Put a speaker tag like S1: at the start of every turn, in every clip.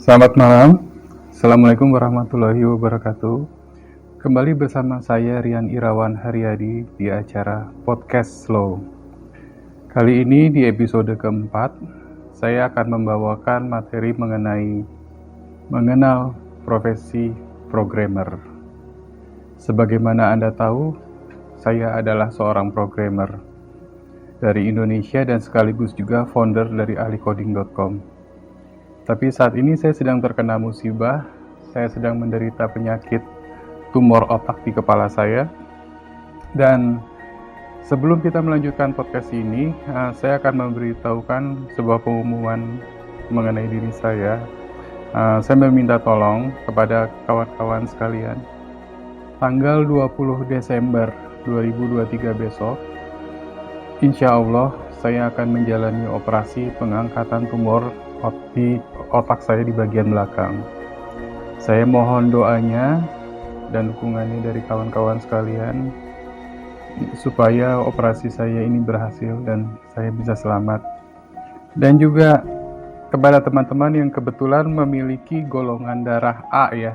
S1: Selamat malam, Assalamualaikum warahmatullahi wabarakatuh. Kembali bersama saya Rian Irawan Haryadi di acara Podcast Slow. Kali ini di episode keempat, saya akan membawakan materi mengenai mengenal profesi programmer. Sebagaimana Anda tahu, saya adalah seorang programmer dari Indonesia dan sekaligus juga founder dari ahlicoding.com. Tapi saat ini saya sedang terkena musibah, saya sedang menderita penyakit tumor otak di kepala saya. Dan sebelum kita melanjutkan podcast ini, saya akan memberitahukan sebuah pengumuman mengenai diri saya. Saya meminta tolong kepada kawan-kawan sekalian. Tanggal 20 Desember 2023 besok, insya Allah saya akan menjalani operasi pengangkatan tumor di otak saya di bagian belakang. Saya mohon doanya dan dukungannya dari kawan-kawan sekalian supaya operasi saya ini berhasil dan saya bisa selamat. Dan juga kepada teman-teman yang kebetulan memiliki golongan darah A ya.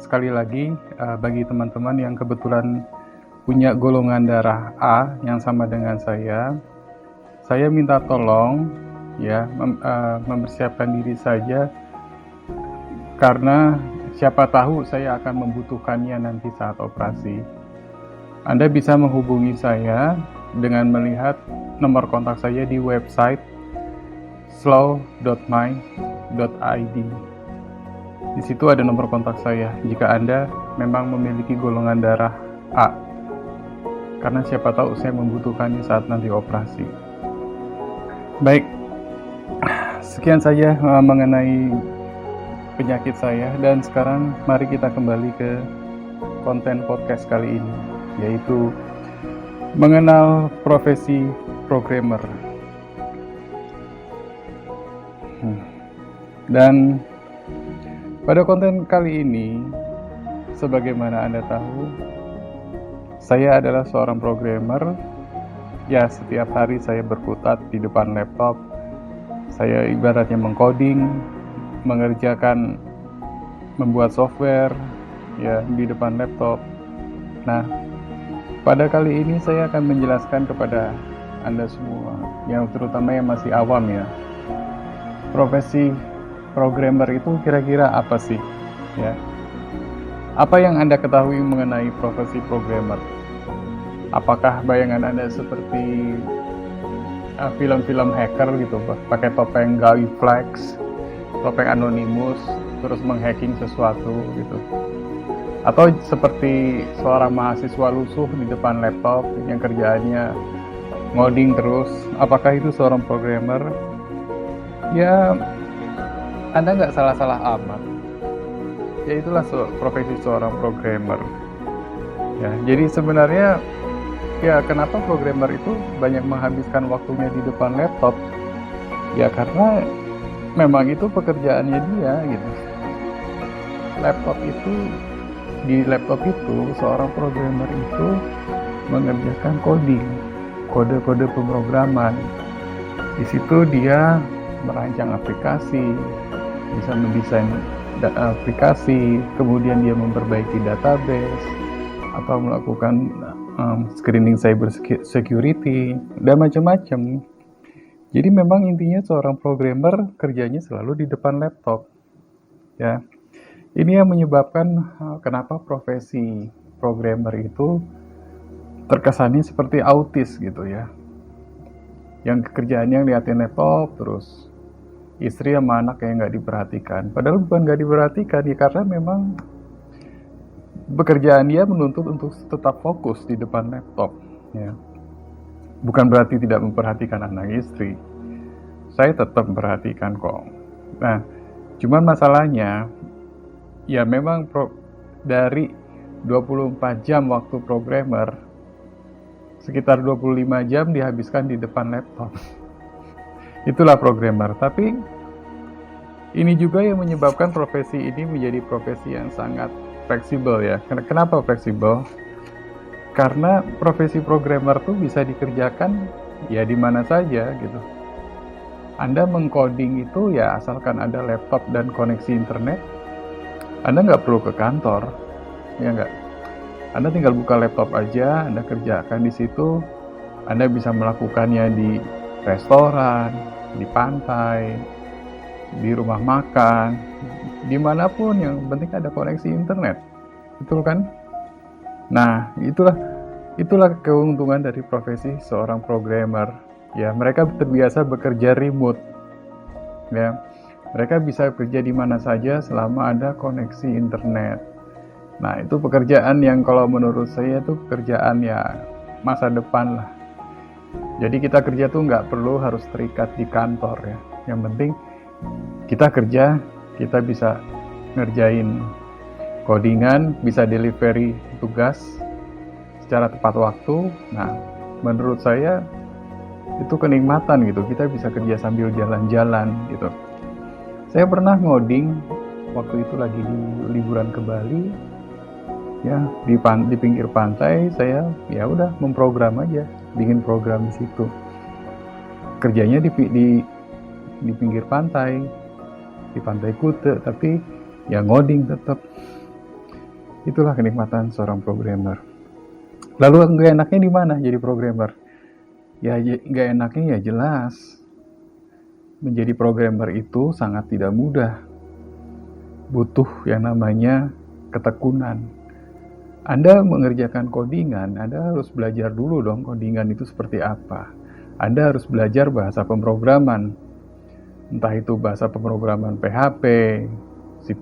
S1: Sekali lagi bagi teman-teman yang kebetulan punya golongan darah A yang sama dengan saya minta tolong ya mempersiapkan diri saja, karena siapa tahu saya akan membutuhkannya nanti saat operasi. Anda bisa menghubungi saya dengan melihat nomor kontak saya di website slow.my.id. Di situ ada nomor kontak saya jika Anda memang memiliki golongan darah A, karena siapa tahu saya membutuhkannya saat nanti operasi. Baik, sekian saja mengenai penyakit saya, dan sekarang mari kita kembali ke konten podcast kali ini, yaitu mengenal profesi programmer. Dan pada konten kali ini, sebagaimana Anda tahu, saya adalah seorang programmer. Ya, setiap hari saya berkutat di depan laptop. Saya ibaratnya mengcoding, mengerjakan, membuat software ya di depan laptop. Nah, pada kali ini saya akan menjelaskan kepada Anda semua, yang terutama yang masih awam ya, profesi programmer itu kira-kira apa sih? Ya, apa yang Anda ketahui mengenai profesi programmer? Apakah bayangan Anda seperti film-film hacker gitu, pakai topeng Guy Fawkes, topeng Anonymous, terus menghacking sesuatu gitu? Atau seperti seorang mahasiswa lusuh di depan laptop yang kerjaannya ngoding terus? Apakah itu seorang programmer? Ya, Anda nggak salah-salah amat. Ya, itulah profesi seorang programmer. Ya, jadi sebenarnya ya, kenapa programmer itu banyak menghabiskan waktunya di depan laptop? Ya, karena memang itu pekerjaannya dia gitu. Di laptop itu seorang programmer itu mengerjakan coding, kode-kode pemrograman. Di situ dia merancang aplikasi, bisa mendesain aplikasi, kemudian dia memperbaiki database atau melakukan screening cyber security dan macam-macam. Jadi memang intinya seorang programmer kerjanya selalu di depan laptop. Ya, ini yang menyebabkan kenapa profesi programmer itu terkesannya seperti autis gitu ya. Yang kerjaannya ngeliatin laptop terus, istri sama anak yang nggak diperhatikan. Padahal bukan nggak diperhatikan ya, karena memang pekerjaan dia menuntut untuk tetap fokus di depan laptop ya. Bukan berarti tidak memperhatikan anak istri, saya tetap memperhatikan kok. Nah, cuman masalahnya ya memang dari 24 jam waktu programmer, sekitar 25 jam dihabiskan di depan laptop. Itulah programmer. Tapi ini juga yang menyebabkan profesi ini menjadi profesi yang sangat fleksibel ya. Kenapa fleksibel? Karena profesi programmer tuh bisa dikerjakan ya di mana saja gitu. Anda mengcoding itu ya asalkan ada laptop dan koneksi internet, Anda nggak perlu ke kantor, ya nggak? Anda tinggal buka laptop aja, Anda kerjakan di situ, Anda bisa melakukannya di restoran, di pantai, di rumah makan, dimanapun, yang penting ada koneksi internet, betul kan? Nah, itulah keuntungan dari profesi seorang programmer. Ya, mereka terbiasa bekerja remote. Ya, mereka bisa kerja di mana saja selama ada koneksi internet. Nah, itu pekerjaan yang kalau menurut saya itu pekerjaan ya masa depan lah. Jadi kita kerja tuh nggak perlu harus terikat di kantor ya. Yang penting kita kerja, kita bisa ngerjain codingan, bisa delivery tugas secara tepat waktu. Nah, menurut saya itu kenikmatan gitu, kita bisa kerja sambil jalan-jalan gitu. Saya pernah ngoding waktu itu lagi di liburan ke Bali ya, di pinggir pantai. Saya ya udah memprogram aja, bikin program di situ, kerjanya di pinggir pantai, di pantai Kute, tapi ya ngoding tetap. Itulah kenikmatan seorang programmer. Lalu nggak enaknya di mana jadi programmer? Ya nggak enaknya ya jelas, menjadi programmer itu sangat tidak mudah, butuh yang namanya ketekunan. Anda mengerjakan codingan, Anda harus belajar dulu dong codingan itu seperti apa. Anda harus belajar bahasa pemrograman, entah itu bahasa pemrograman PHP, C++,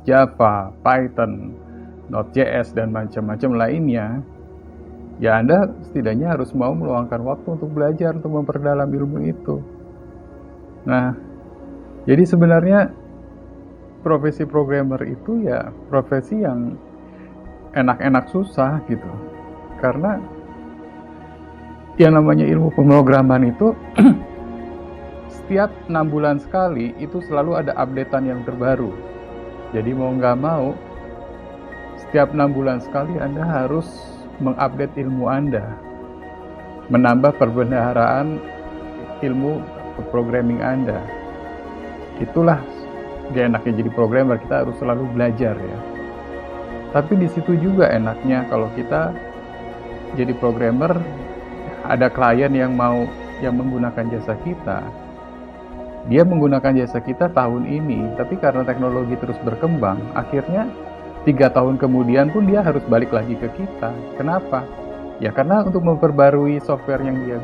S1: Java, Python, Node.js, dan macam-macam lainnya. Ya Anda setidaknya harus mau meluangkan waktu untuk belajar, untuk memperdalam ilmu itu. Nah, jadi sebenarnya profesi programmer itu ya profesi yang enak-enak susah gitu. Karena yang namanya ilmu pemrograman itu setiap 6 bulan sekali itu selalu ada updatean yang terbaru. Jadi mau nggak mau, setiap 6 bulan sekali Anda harus mengupdate ilmu Anda, menambah perbendaharaan ilmu programming Anda. Itulah gak enaknya jadi programmer, kita harus selalu belajar ya. Tapi di situ juga enaknya kalau kita jadi programmer, ada klien yang menggunakan jasa kita. Dia menggunakan jasa kita tahun ini, tapi karena teknologi terus berkembang, akhirnya 3 tahun kemudian pun dia harus balik lagi ke kita. Kenapa? Ya karena untuk memperbarui software yang dia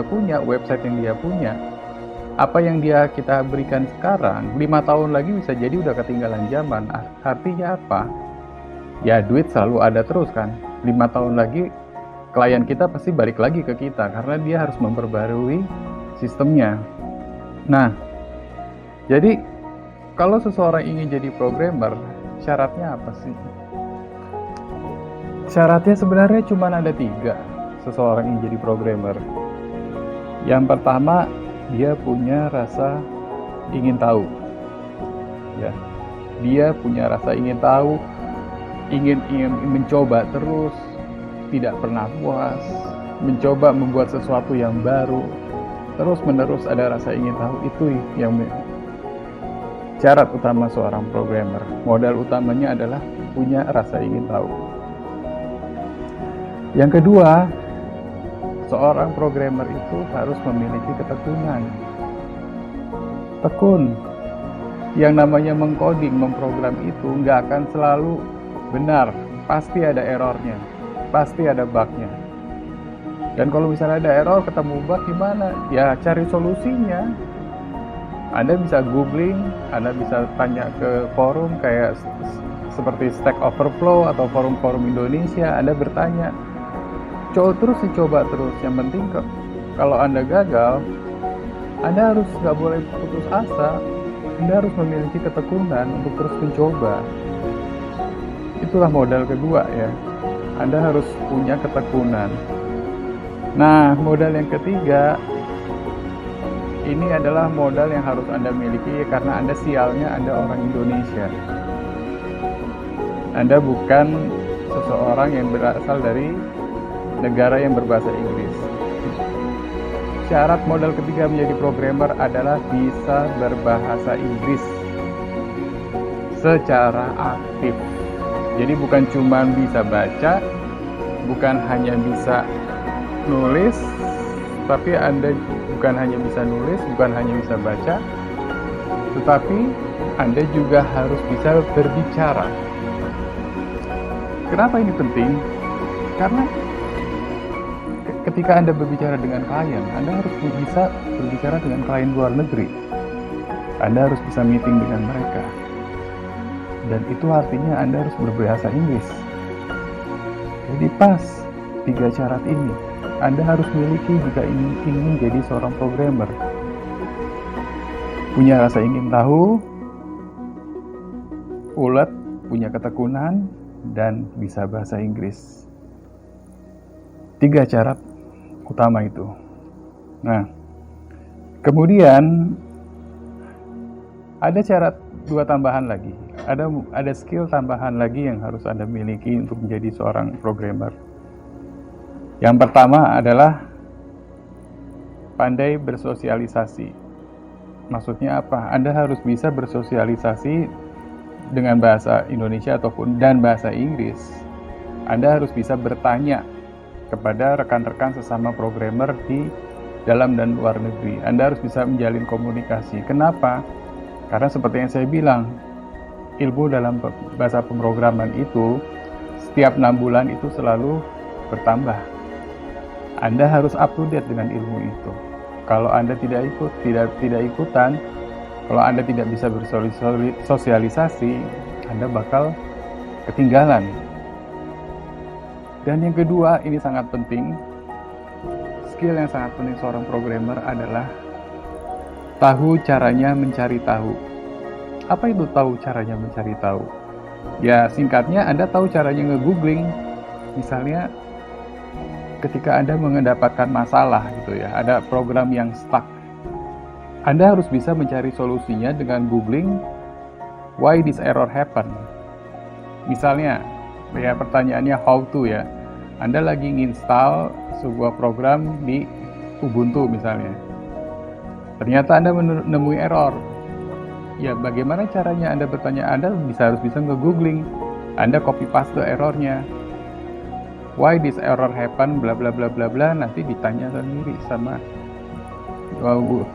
S1: punya, website yang dia punya, apa yang kita berikan sekarang 5 tahun lagi bisa jadi udah ketinggalan zaman. Artinya apa? Ya duit selalu ada terus kan. 5 tahun lagi klien kita pasti balik lagi ke kita karena dia harus memperbarui sistemnya. Nah, jadi kalau seseorang ingin jadi programmer, syaratnya apa sih? Syaratnya sebenarnya cuma ada 3 seseorang yang jadi programmer. Yang pertama, dia punya rasa ingin tahu. Ya, dia punya rasa ingin tahu, ingin mencoba terus, tidak pernah puas, mencoba membuat sesuatu yang baru, terus menerus ada rasa ingin tahu. Itu yang syarat utama seorang programmer. Modal utamanya adalah punya rasa ingin tahu. Yang kedua, seorang programmer itu harus memiliki ketekunan. Tekun. Yang namanya mengcoding, memprogram itu nggak akan selalu benar. Pasti ada errornya, pasti ada bugnya. Dan kalau misalnya ada error, ketemu bug gimana? Ya cari solusinya. Anda bisa googling, Anda bisa tanya ke forum kayak seperti Stack Overflow atau forum-forum Indonesia. Anda bertanya, coba terus. Yang penting kalau Anda gagal, Anda harus nggak boleh putus asa. Anda harus memiliki ketekunan untuk terus mencoba. Itulah modal kedua ya. Anda harus punya ketekunan. Nah, modal yang ketiga, ini adalah modal yang harus Anda miliki karena Anda sialnya Anda orang Indonesia. Anda bukan seseorang yang berasal dari negara yang berbahasa Inggris. Syarat modal ketiga menjadi programmer adalah bisa berbahasa Inggris secara aktif. Jadi bukan cuma bisa baca, bukan hanya bisa nulis, tapi Anda bukan hanya bisa nulis, bukan hanya bisa baca, tetapi Anda juga harus bisa berbicara. Kenapa ini penting? Karena ketika Anda berbicara dengan klien, Anda harus bisa berbicara dengan klien luar negeri. Anda harus bisa meeting dengan mereka. Dan itu artinya Anda harus berbahasa Inggris. Jadi pas 3 syarat ini Anda harus miliki jika ingin menjadi seorang programmer. Punya rasa ingin tahu, ulet, punya ketekunan, dan bisa bahasa Inggris. 3 syarat utama itu. Nah, kemudian ada syarat 2 tambahan lagi. Ada skill tambahan lagi yang harus Anda miliki untuk menjadi seorang programmer. Yang pertama adalah pandai bersosialisasi. Maksudnya apa? Anda harus bisa bersosialisasi dengan bahasa Indonesia dan bahasa Inggris. Anda harus bisa bertanya kepada rekan-rekan sesama programmer di dalam dan luar negeri. Anda harus bisa menjalin komunikasi. Kenapa? Karena seperti yang saya bilang, ilmu dalam bahasa pemrograman itu setiap 6 bulan itu selalu bertambah. Anda harus up to date dengan ilmu itu. Kalau Anda tidak ikutan, kalau Anda tidak bisa bersosialisasi, Anda bakal ketinggalan. Dan yang kedua, ini sangat penting. Skill yang sangat penting seorang programmer adalah tahu caranya mencari tahu. Apa itu tahu caranya mencari tahu? Ya, singkatnya Anda tahu caranya nge-googling. Misalnya ketika Anda mendapatkan masalah gitu ya, ada program yang stuck. Anda harus bisa mencari solusinya dengan googling why this error happen. Misalnya, ya pertanyaannya how to ya. Anda lagi nginstal sebuah program di Ubuntu misalnya. Ternyata Anda menemui error. Ya, bagaimana caranya Anda bertanya? Anda harus bisa nge-googling. Anda copy paste errornya. Why this error happen bla bla bla bla bla, nanti ditanya sendiri sama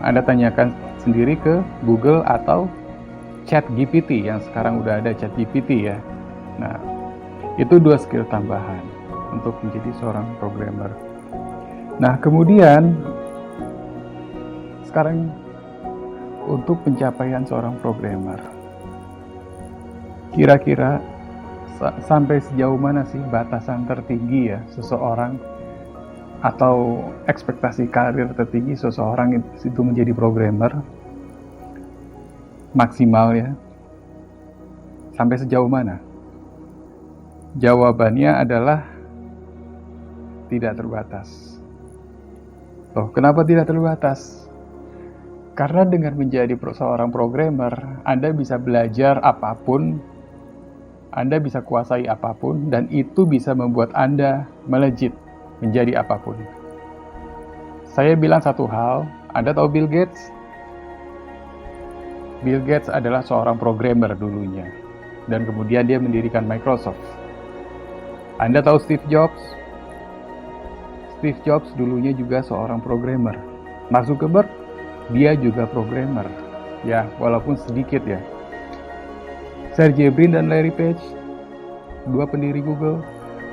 S1: Anda tanyakan sendiri ke Google atau ChatGPT yang sekarang udah ada ChatGPT ya. Nah, itu 2 skill tambahan untuk menjadi seorang programmer. Nah, kemudian sekarang untuk pencapaian seorang programmer, kira-kira sampai sejauh mana sih batasan tertinggi ya seseorang atau ekspektasi karir tertinggi seseorang itu menjadi programmer maksimal ya? Sampai sejauh mana? Jawabannya adalah tidak terbatas. Loh, kenapa tidak terbatas? Karena dengan menjadi seorang programmer, Anda bisa belajar apapun, Anda bisa kuasai apapun, dan itu bisa membuat Anda melejit menjadi apapun. Saya bilang satu hal, Anda tahu Bill Gates? Bill Gates adalah seorang programmer dulunya, dan kemudian dia mendirikan Microsoft. Anda tahu Steve Jobs? Steve Jobs dulunya juga seorang programmer. Mark Zuckerberg, dia juga programmer. Ya, walaupun sedikit ya. Sergey Brin dan Larry Page, 2 pendiri Google,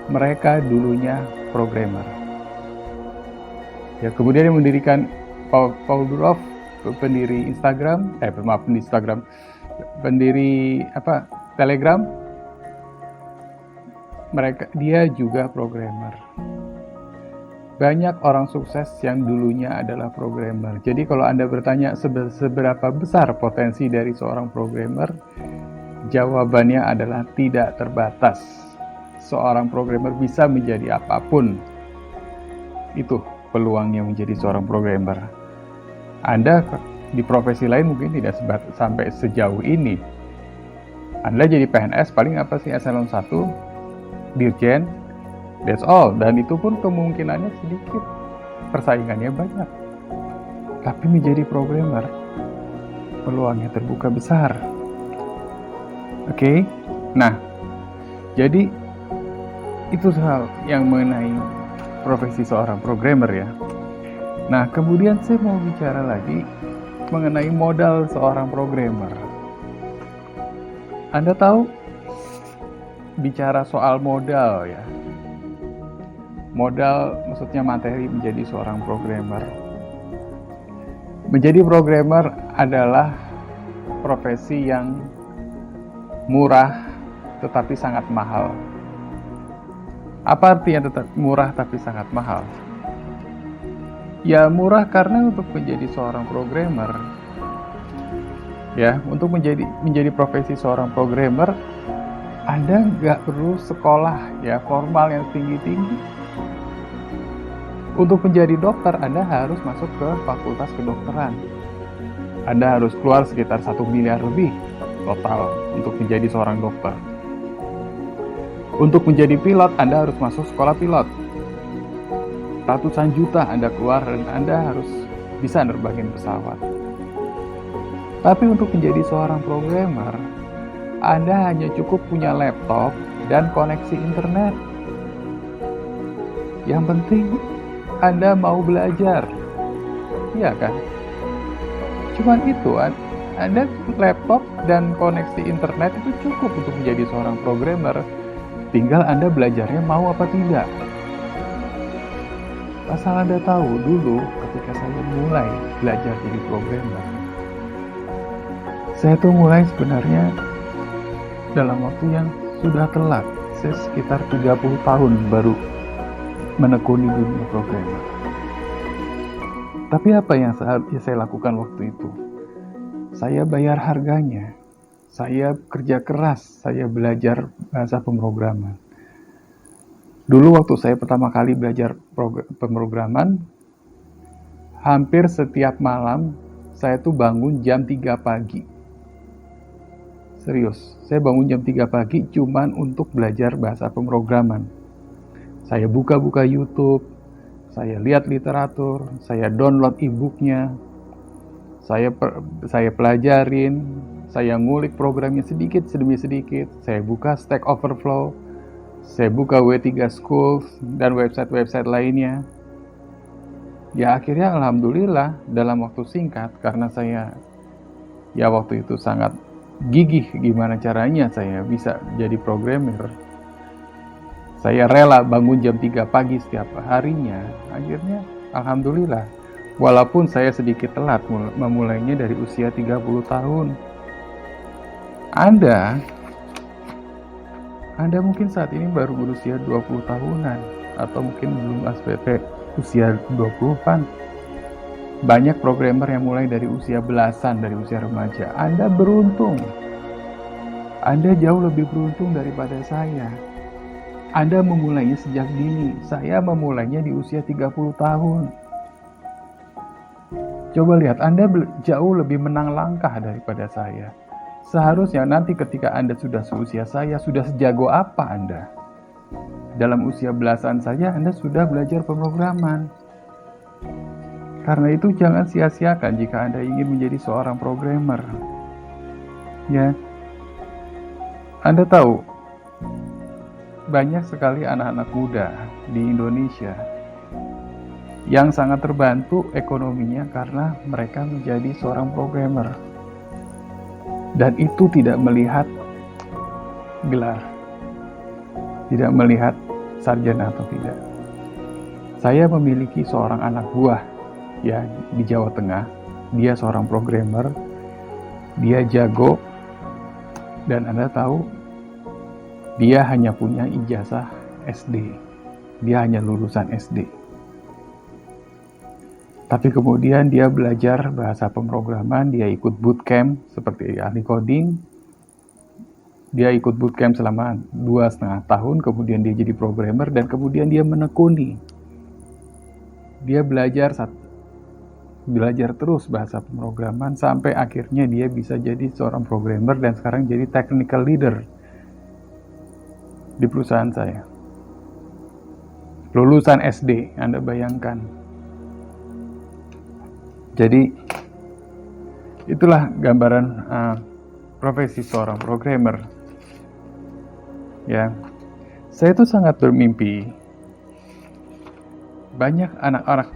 S1: mereka dulunya programmer. Ya, kemudian yang mendirikan Paul Durov, pendiri Instagram, pendiri Telegram, dia juga programmer. Banyak orang sukses yang dulunya adalah programmer. Jadi kalau Anda bertanya seberapa besar potensi dari seorang programmer, jawabannya adalah tidak terbatas. Seorang programmer bisa menjadi apapun. Itu peluangnya menjadi seorang programmer. Anda di profesi lain mungkin tidak sampai sejauh ini. Anda jadi PNS paling apa sih, eselon 1, dirjen, that's all. Dan itu pun kemungkinannya sedikit, persaingannya banyak. Tapi menjadi programmer, peluangnya terbuka besar. Oke? Nah, jadi itu hal yang mengenai profesi seorang programmer ya. Nah, kemudian saya mau bicara lagi mengenai modal seorang programmer. Anda tahu, bicara soal modal ya. Modal maksudnya materi menjadi seorang programmer. Menjadi programmer adalah profesi yang murah tetapi sangat mahal. Apa artinya murah tapi sangat mahal? Ya murah karena untuk menjadi seorang programmer, ya untuk menjadi profesi seorang programmer, Anda nggak perlu sekolah ya formal yang tinggi-tinggi. Untuk menjadi dokter, Anda harus masuk ke fakultas kedokteran. Anda harus keluar sekitar 1 miliar lebih total untuk menjadi seorang dokter. Untuk menjadi pilot, Anda harus masuk sekolah pilot. Ratusan juta Anda keluar dan Anda harus bisa nerbangin pesawat. Tapi untuk menjadi seorang programmer, Anda hanya cukup punya laptop dan koneksi internet. Yang penting Anda mau belajar, iya kan? Cuman itu, Anda laptop dan koneksi internet itu cukup untuk menjadi seorang programmer. Tinggal Anda belajarnya mau apa tidak. Asal Anda tahu, dulu ketika saya mulai belajar jadi programmer, saya tuh mulai sebenarnya dalam waktu yang sudah telat. Saya sekitar 30 tahun baru menekuni dunia programmer. Tapi apa yang saya lakukan waktu itu? Saya bayar harganya. Saya kerja keras, saya belajar bahasa pemrograman. Dulu waktu saya pertama kali belajar pemrograman, hampir setiap malam saya tuh bangun jam 3 pagi. Serius, saya bangun jam 3 pagi cuman untuk belajar bahasa pemrograman. Saya buka-buka YouTube, saya lihat literatur, saya download e-booknya, saya pelajarin, saya ngulik programnya sedikit demi sedikit, saya buka Stack Overflow, saya buka W3 Schools dan website-website lainnya. Ya akhirnya alhamdulillah dalam waktu singkat, karena saya ya waktu itu sangat gigih gimana caranya saya bisa jadi programmer. Saya rela bangun jam 3 pagi setiap harinya. Akhirnya alhamdulillah, walaupun saya sedikit telat memulainya dari usia 30 tahun. Anda mungkin saat ini baru berusia 20 tahunan, atau mungkin belum SPP usia 20-an. Banyak programmer yang mulai dari usia belasan, dari usia remaja. Anda beruntung. Anda jauh lebih beruntung daripada saya. Anda memulainya sejak dini. Saya memulainya di usia 30 tahun. Coba lihat, Anda jauh lebih menang langkah daripada saya. Seharusnya nanti ketika Anda sudah seusia saya, sudah sejago apa Anda? Dalam usia belasan saja Anda sudah belajar pemrograman. Karena itu jangan sia-siakan jika Anda ingin menjadi seorang programmer. Ya. Anda tahu, banyak sekali anak-anak muda di Indonesia yang sangat terbantu ekonominya karena mereka menjadi seorang programmer. Dan itu tidak melihat gelar, tidak melihat sarjana atau tidak. Saya memiliki seorang anak buah ya di Jawa Tengah. Dia seorang programmer, dia jago, dan Anda tahu dia hanya punya ijazah SD. Dia hanya lulusan SD. Tapi kemudian dia belajar bahasa pemrograman, dia ikut bootcamp seperti ahli coding. Dia ikut bootcamp selama 2,5 tahun, kemudian dia jadi programmer, dan kemudian dia menekuni. Dia belajar terus bahasa pemrograman sampai akhirnya dia bisa jadi seorang programmer dan sekarang jadi technical leader di perusahaan saya. Lulusan SD, Anda bayangkan. Jadi itulah gambaran profesi seorang programmer. Ya, saya itu sangat bermimpi banyak anak-anak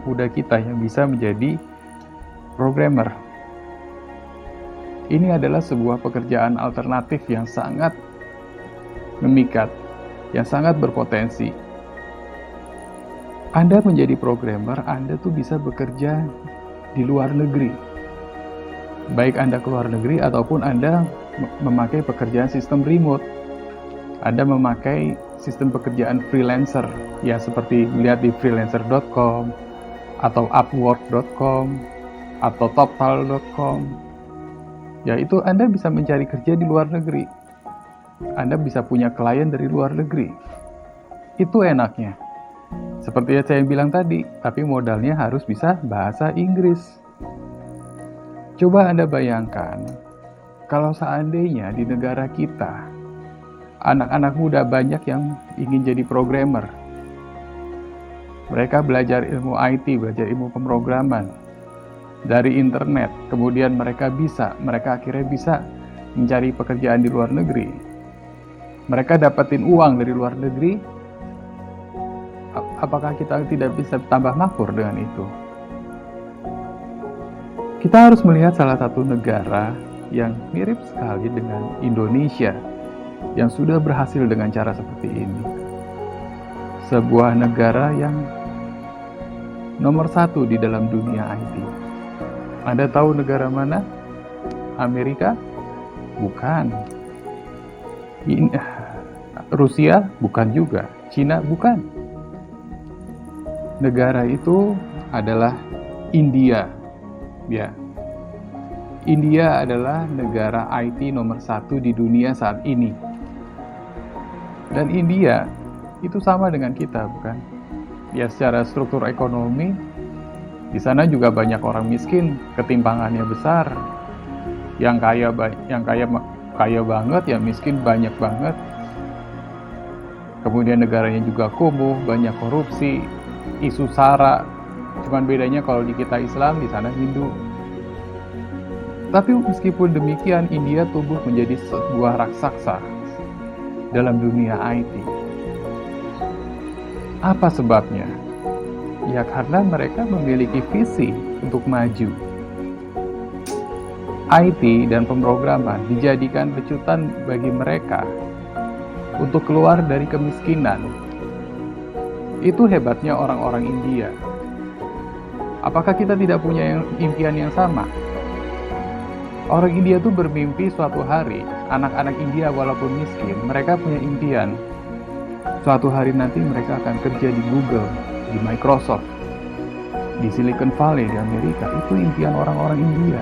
S1: muda kita yang bisa menjadi programmer. Ini adalah sebuah pekerjaan alternatif yang sangat memikat, yang sangat berpotensi. Anda menjadi programmer, Anda tuh bisa bekerja di luar negeri. Baik Anda ke luar negeri ataupun Anda memakai pekerjaan sistem remote. Anda memakai sistem pekerjaan freelancer, ya seperti melihat di freelancer.com atau upwork.com atau toptal.com. Ya itu Anda bisa mencari kerja di luar negeri. Anda bisa punya klien dari luar negeri. Itu enaknya. Seperti yang saya bilang tadi, tapi modalnya harus bisa bahasa Inggris. Coba Anda bayangkan, kalau seandainya di negara kita, anak-anak muda banyak yang ingin jadi programmer. Mereka belajar ilmu IT, belajar ilmu pemrograman dari internet. Kemudian mereka akhirnya bisa mencari pekerjaan di luar negeri. Mereka dapetin uang dari luar negeri. Apakah kita tidak bisa tambah makmur dengan itu? Kita harus melihat salah satu negara yang mirip sekali dengan Indonesia, yang sudah berhasil dengan cara seperti ini. Sebuah negara yang nomor 1 di dalam dunia IT. Anda tahu negara mana? Amerika? Bukan. Rusia? Bukan juga. Cina? Bukan. Negara itu adalah India. Ya. India adalah negara IT nomor 1 di dunia saat ini. Dan India itu sama dengan kita, bukan? Ya secara struktur ekonomi, di sana juga banyak orang miskin, ketimpangannya besar. Yang kaya banget, yang miskin banyak banget. Kemudian negaranya juga kumuh, banyak korupsi, isu SARA. Cuman bedanya kalau di kita Islam, di sana Hindu. Tapi meskipun demikian, India tumbuh menjadi sebuah raksasa dalam dunia IT. Apa sebabnya? Ya karena mereka memiliki visi untuk maju. IT dan pemrograman dijadikan pecutan bagi mereka untuk keluar dari kemiskinan. Itu hebatnya orang-orang India. Apakah kita tidak punya impian yang sama? Orang India itu bermimpi suatu hari, anak-anak India walaupun miskin, mereka punya impian. Suatu hari nanti mereka akan kerja di Google, di Microsoft, di Silicon Valley di Amerika. Itu impian orang-orang India.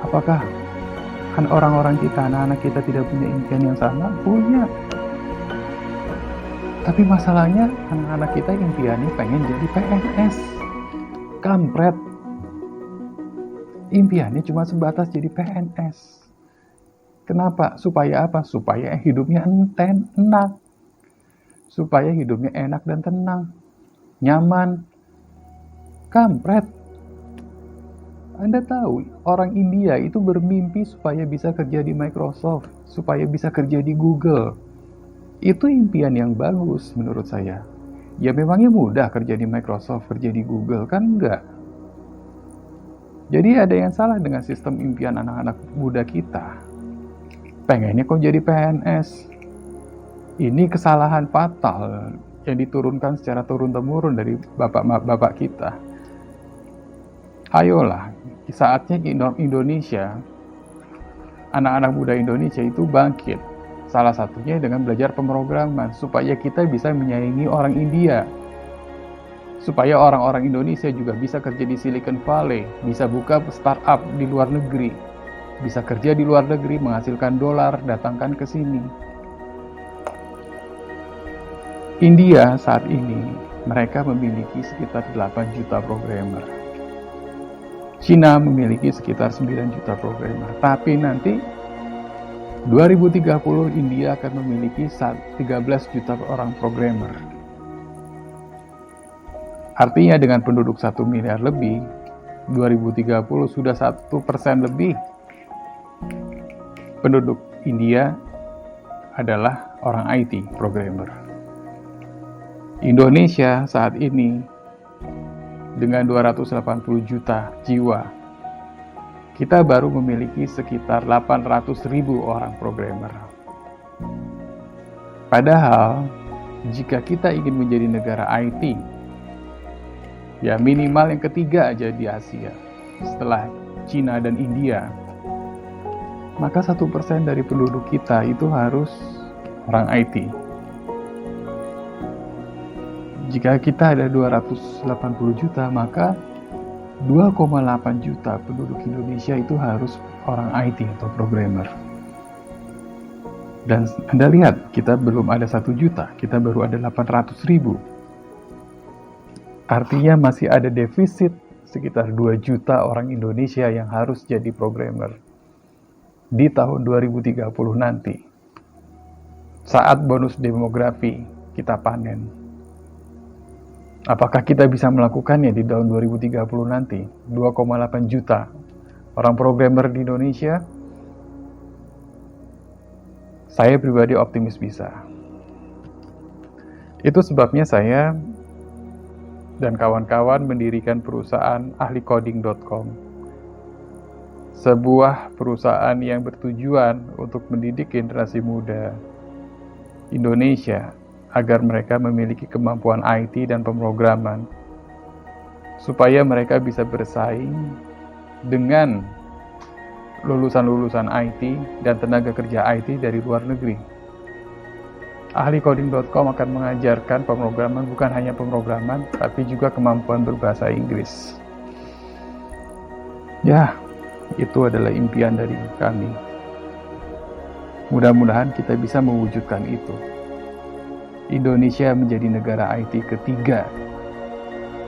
S1: Apakah orang-orang kita, anak-anak kita tidak punya impian yang sama? Punya. Tapi masalahnya anak-anak kita impiannya pengen jadi PNS. Kampret. Impiannya cuma sebatas jadi PNS. Kenapa? Supaya apa? Supaya hidupnya enak. Supaya hidupnya enak dan tenang. Nyaman. Kampret. Anda tahu, orang India itu bermimpi supaya bisa kerja di Microsoft, supaya bisa kerja di Google. Itu impian yang bagus menurut saya. Ya memangnya mudah kerja di Microsoft, kerja di Google? Kan enggak. Jadi ada yang salah dengan sistem impian anak-anak muda kita. Pengennya kok jadi PNS. Ini kesalahan fatal yang diturunkan secara turun-temurun dari bapak-bapak kita. Ayolah, saatnya Indonesia, anak-anak muda Indonesia itu bangkit. Salah satunya dengan belajar pemrograman, supaya kita bisa menyaingi orang India. Supaya orang-orang Indonesia juga bisa kerja di Silicon Valley, bisa buka startup di luar negeri, bisa kerja di luar negeri, menghasilkan dolar, datangkan ke sini. India saat ini, mereka memiliki sekitar 8 juta programmer. Cina memiliki sekitar 9 juta programmer. Tapi nanti 2030 India akan memiliki 13 juta orang programmer. Artinya dengan penduduk 1 miliar lebih, 2030 sudah 1% lebih penduduk India adalah orang IT, programmer. Indonesia saat ini dengan 280 juta jiwa, kita baru memiliki sekitar 800.000 orang programmer. Padahal, jika kita ingin menjadi negara IT, ya minimal yang ketiga aja di Asia, setelah Cina dan India, maka 1% dari penduduk kita itu harus orang IT. Jika kita ada 280 juta, maka 2,8 juta penduduk Indonesia itu harus orang IT atau programmer. Dan Anda lihat, kita belum ada 1 juta, kita baru ada 800.000. Artinya masih ada defisit sekitar 2 juta orang Indonesia yang harus jadi programmer di tahun 2030 nanti. Saat bonus demografi kita panen. Apakah kita bisa melakukannya di tahun 2030 nanti? 2,8 juta orang programmer di Indonesia? Saya pribadi optimis bisa. Itu sebabnya saya dan kawan-kawan mendirikan perusahaan ahlicoding.com. Sebuah perusahaan yang bertujuan untuk mendidik generasi muda Indonesia agar mereka memiliki kemampuan IT dan pemrograman, supaya mereka bisa bersaing dengan lulusan-lulusan IT dan tenaga kerja IT dari luar negeri. ahlicoding.com akan mengajarkan pemrograman, bukan hanya pemrograman, tapi juga kemampuan berbahasa Inggris. Ya, itu adalah impian dari kami. Mudah-mudahan kita bisa mewujudkan itu. Indonesia menjadi negara IT ketiga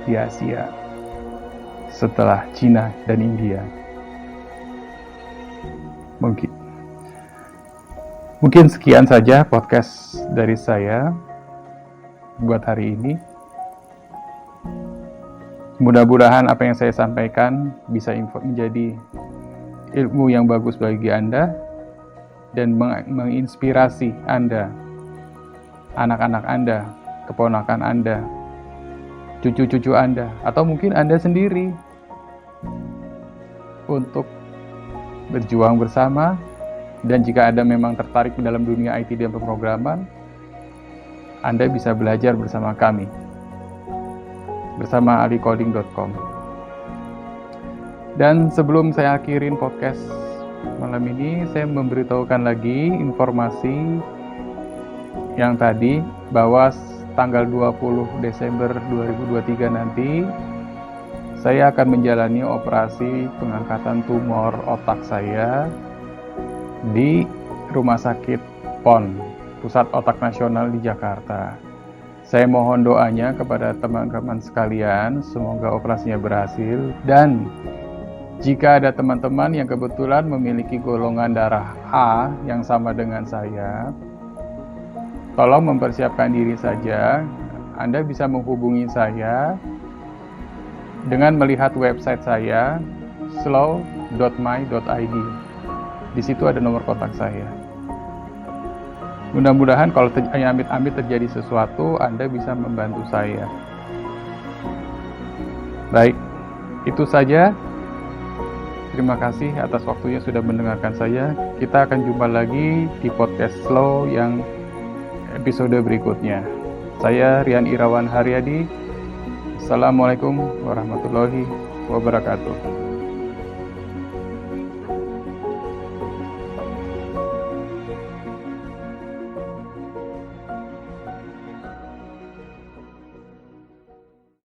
S1: di Asia setelah Cina dan India. Mungkin sekian saja podcast dari saya buat hari ini. Mudah-mudahan apa yang saya sampaikan bisa menjadi ilmu yang bagus bagi Anda dan menginspirasi Anda, anak-anak Anda, keponakan Anda, cucu-cucu Anda, atau mungkin Anda sendiri untuk berjuang bersama. Dan jika Anda memang tertarik di dalam dunia IT dan pemrograman, Anda bisa belajar bersama kami, bersama ahlicoding.com. Dan sebelum saya akhirin podcast malam ini, saya memberitahukan lagi informasi yang tadi, bahwa tanggal 20 Desember 2023 nanti saya akan menjalani operasi pengangkatan tumor otak saya di Rumah Sakit PON, Pusat Otak Nasional di Jakarta. Saya mohon doanya kepada teman-teman sekalian, semoga operasinya berhasil. Dan jika ada teman-teman yang kebetulan memiliki golongan darah A yang sama dengan saya, tolong mempersiapkan diri saja. Anda bisa menghubungi saya dengan melihat website saya, slow.my.id. Di situ ada nomor kontak saya. Mudah-mudahan kalau amit-amit terjadi sesuatu, Anda bisa membantu saya. Baik, itu saja. Terima kasih atas waktunya sudah mendengarkan saya. Kita akan jumpa lagi di podcast Slow yang episode berikutnya. Saya Rian Irawan Haryadi. Assalamualaikum warahmatullahi wabarakatuh.